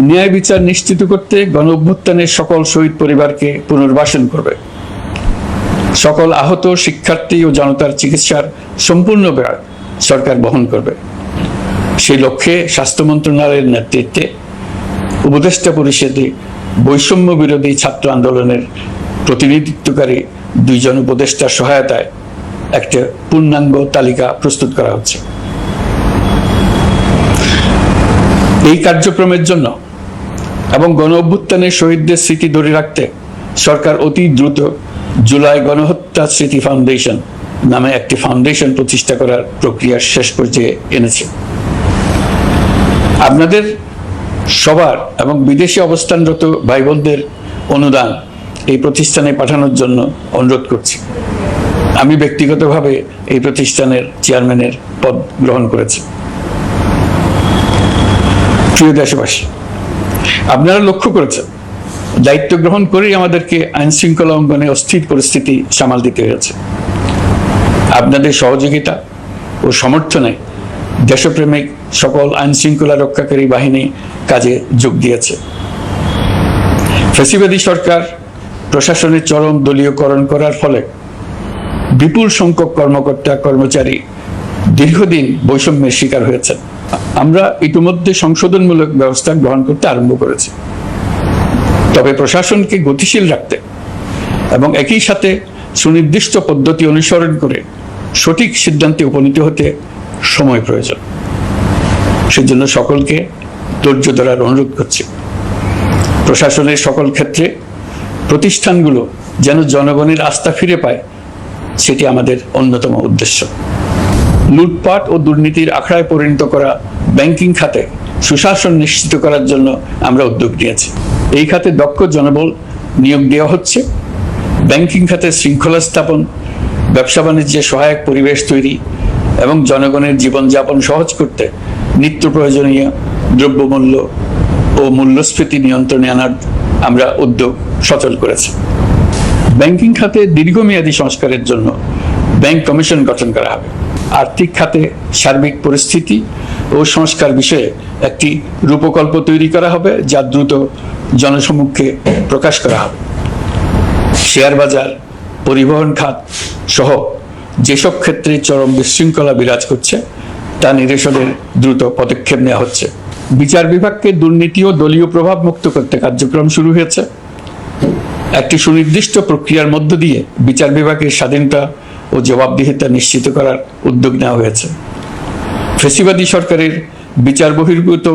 ন্যায় বিচার নিশ্চিত করতে গণ অভ্যুত্থানের সকল শহীদ পরিবারকে পুনর্বাসন করবে। সকল আহত শিক্ষার্থী ও জনতার চিকিৎসার সম্পূর্ণ ব্যয় সরকার বহন করবে। সেই লক্ষ্যে স্বাস্থ্য মন্ত্রণালয়ের নেতৃত্বে উপদেষ্টা পরিষদে বৈষম্য বিরোধী ছাত্র আন্দোলনের প্রতিনিধিত্বকারী 2 জন উপদেষ্টার সহায়তায় একটা পূর্ণাঙ্গ তালিকা প্রস্তুত করা হচ্ছে। এই কার্যক্রমের জন্য এবং গণ অভ্যুত্থানের শহীদদের স্মৃতি ধরে রাখতে সরকার অতি দ্রুত জুলাই গণহত্যা স্মৃতি ফাউন্ডেশন নামে একটি ফাউন্ডেশন প্রতিষ্ঠা করার প্রক্রিয়া শেষ পর্যায়ে এনেছে। আপনাদের সবার এবং বিদেশে অবস্থানরত ভাই বোনদের অনুদান এই প্রতিষ্ঠানে পাঠানোর জন্য অনুরোধ করছি। আমি ব্যক্তিগতভাবে এই প্রতিষ্ঠানের চেয়ারম্যানের পদ গ্রহণ করেছি। প্রিয় দেশবাসী, আপনারা লক্ষ্য করেছেন দায়িত্ব গ্রহণ করেই আমাদেরকে আইন শৃঙ্খলা অঙ্গনে অস্থির পরিস্থিতি সামাল দিতে হয়েছে। আপনাদের সহযোগিতা ও সমর্থনে দেশপ্রেমিক সকল আইন শৃঙ্খলা রক্ষাকারী বাহিনী কাজে যোগ দিয়েছে। ফ্যাসিবাদী সরকার প্রশাসনের চরম দলীয়করণ করার ফলে বিপুল সংখ্যক কর্মকর্তা কর্মচারী দীর্ঘদিন বৈষম্যের শিকার হয়েছেন। আমরা ইতিমধ্যে সংশোধনমূলক ব্যবস্থা গ্রহণ করতে আরম্ভ করেছি। তবে প্রশাসনকে গতিশীল রাখতে এবং একই সাথে সুনির্দিষ্ট পদ্ধতি অনুসরণ করে সঠিক সিদ্ধান্তে উপনীত হতে সময় প্রয়োজন। সেজন্য সকলকে ধৈর্য ধরার অনুরোধ করছি। প্রশাসনের সকল ক্ষেত্রে প্রতিষ্ঠানগুলো যেন জনগণের আস্থা ফিরে পায়, সেটি আমাদের অন্যতম উদ্দেশ্য। লুটপাট ও দুর্নীতির আখড়ায় পরিণত করা ব্যাংকিং খাতে সুশাসন নিশ্চিত করার জন্য আমরা উদ্যোগ নিয়েছি। এই খাতে দক্ষ জনবল নিয়োগ দেওয়া হচ্ছে। ব্যাংকিং খাতে শৃঙ্খলা স্থাপন, ব্যবসা বাণিজ্যে সহায়ক পরিবেশ তৈরি এবং জনগণের জীবনযাপন সহজ করতে নিত্য প্রয়োজনীয় দ্রব্যমূল্য ও মূল্যস্ফীতি নিয়ন্ত্রণে আনার আমরা উদ্যোগ সচল করেছি। ব্যাংকিং খাতে দীর্ঘমেয়াদী সংস্কারের জন্য ব্যাংক কমিশন গঠন করা হবে। আর্থিক খাতে সার্বিক পরিস্থিতি ও সংস্কার বিষয়ে একটি রূপকল্প তৈরি করা হবে, যা দ্রুত জনসমক্ষে প্রকাশ করা হবে। শেয়ার বাজার, পরিবহন খাত সহ যেসব ক্ষেত্রে চরম বিশৃঙ্খলা বিরাজ করছে তা নিরসনের দ্রুত পদক্ষেপ নেওয়া হচ্ছে। বিচার বিভাগকে দুর্নীতি ও দলীয় প্রভাব মুক্ত করতে কার্যক্রম শুরু হয়েছে। একটি সুনির্দিষ্ট প্রক্রিয়ার মধ্য দিয়ে বিচার বিভাগের স্বাধীনতা ও জবাবদিহিতা নিশ্চিত করার উদ্যোগ নেওয়া হয়েছে। ফ্যাসিবাদী সরকারের বিচার বহির্ভূত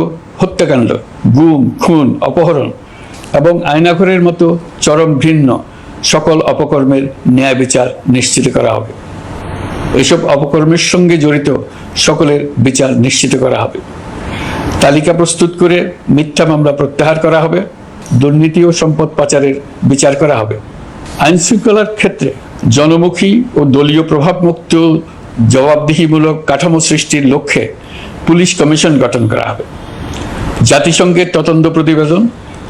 হত্যাকাণ্ড, গুম, খুন, অপহরণ এবং আয়নাঘরের মতো চরম ঘৃণ্য সকল অপকর্মের ন্যায় বিচার নিশ্চিত করা হবে। এসব অপকর্মের সঙ্গে জড়িত সকলের বিচার নিশ্চিত করা হবে। তালিকা প্রস্তুত করে মিথ্যা মামলা প্রত্যাহার করা হবে। দুর্নীতি ও সম্পদ পাচারের বিচার করা হবে। আইন শৃঙ্খলার ক্ষেত্রে জনমুখী ও দলীয় প্রভাবমুক্ত জবাবদিহিমূলক কাঠামো সৃষ্টির লক্ষ্যে পুলিশ কমিশন গঠন করা হবে। জাতিসংঘের তদন্ত প্রতিবেদন,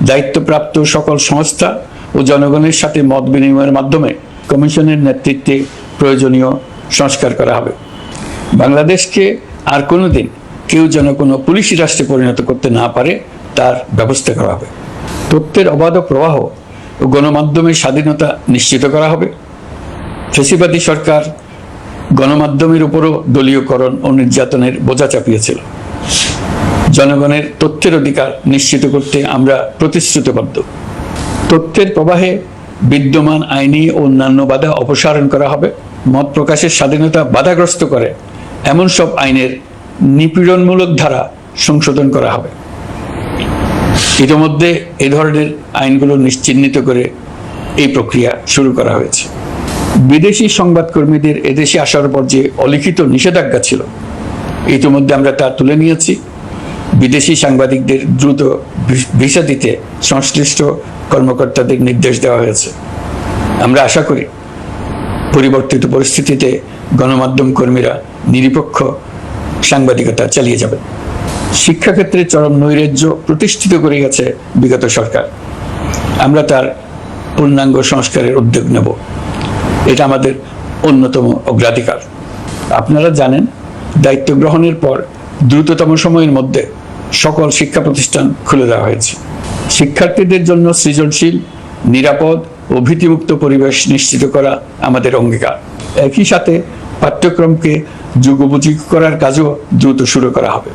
দায়িত্বপ্রাপ্ত সকল সংস্থা ও জনগণের সাথে মত বিনিময়ের মাধ্যমে কমিশনের নেতৃত্বে প্রয়োজনীয় সংস্কার করা হবে। বাংলাদেশকে আর কোনোদিন কেউ যেন কোনো পুলিশি রাষ্ট্রে পরিণত করতে না পারে তার ব্যবস্থা করা হবে। তথ্যের অবাধ প্রবাহ ও গণমাধ্যমের স্বাধীনতা নিশ্চিত করা হবে। ফ্যাসিবাদী সরকার গণমাধ্যমের উপরও দলীয়করণ ও নির্যাতনের বোঝা চাপিয়েছিল। জনগণের তথ্যের অধিকার নিশ্চিত করতে আমরা প্রতিশ্রুতিবদ্ধ। তথ্যের প্রবাহে বিদ্যমান আইনি ও অন্যান্য বাধা অপসারণ করা হবে। মত প্রকাশের স্বাধীনতা বাধাগ্রস্ত করে এমন সব আইনের নিপীড়নমূলক ধারা সংশোধন করা হবে। ইতিমধ্যে এ ধরনের আইনগুলো চিহ্নিত করে এই প্রক্রিয়া শুরু করা হয়েছে। বিদেশি সংবাদকর্মীদের এদেশে আসার পর যে অলিখিত নিষেধাজ্ঞা ছিল, ইতিমধ্যে আমরা তা তুলে নিয়েছি। বিদেশি সাংবাদিকদের দ্রুত ভিসা দিতে সংশ্লিষ্ট কর্মকর্তাদের নির্দেশ দেওয়া হয়েছে। আমরা আশা করি পরিবর্তিত পরিস্থিতিতে গণমাধ্যম কর্মীরা নিরপেক্ষ সাংবাদিকতা চালিয়ে যাবেন। শিক্ষাক্ষেত্রে চরম নৈরাজ্য প্রতিষ্ঠিত করে গেছে বিগত সরকার। আমরা তার পূর্ণাঙ্গ সংস্কারের উদ্যোগ নেব। এটা আমাদের অন্যতম অগ্রাধিকার। আপনারা জানেন, দায়িত্ব গ্রহণের পর দ্রুততম সময়ের মধ্যে সকল শিক্ষা প্রতিষ্ঠান খুলে দেওয়া হয়েছে। শিক্ষার্থীদের জন্য সৃজনশীল, নিরাপদ ও ভীতিমুক্ত পরিবেশ নিশ্চিত করা আমাদের অঙ্গীকার। একই সাথে পাঠ্যক্রমকে যুগোপযোগী করার কাজও দ্রুত শুরু করা হবে।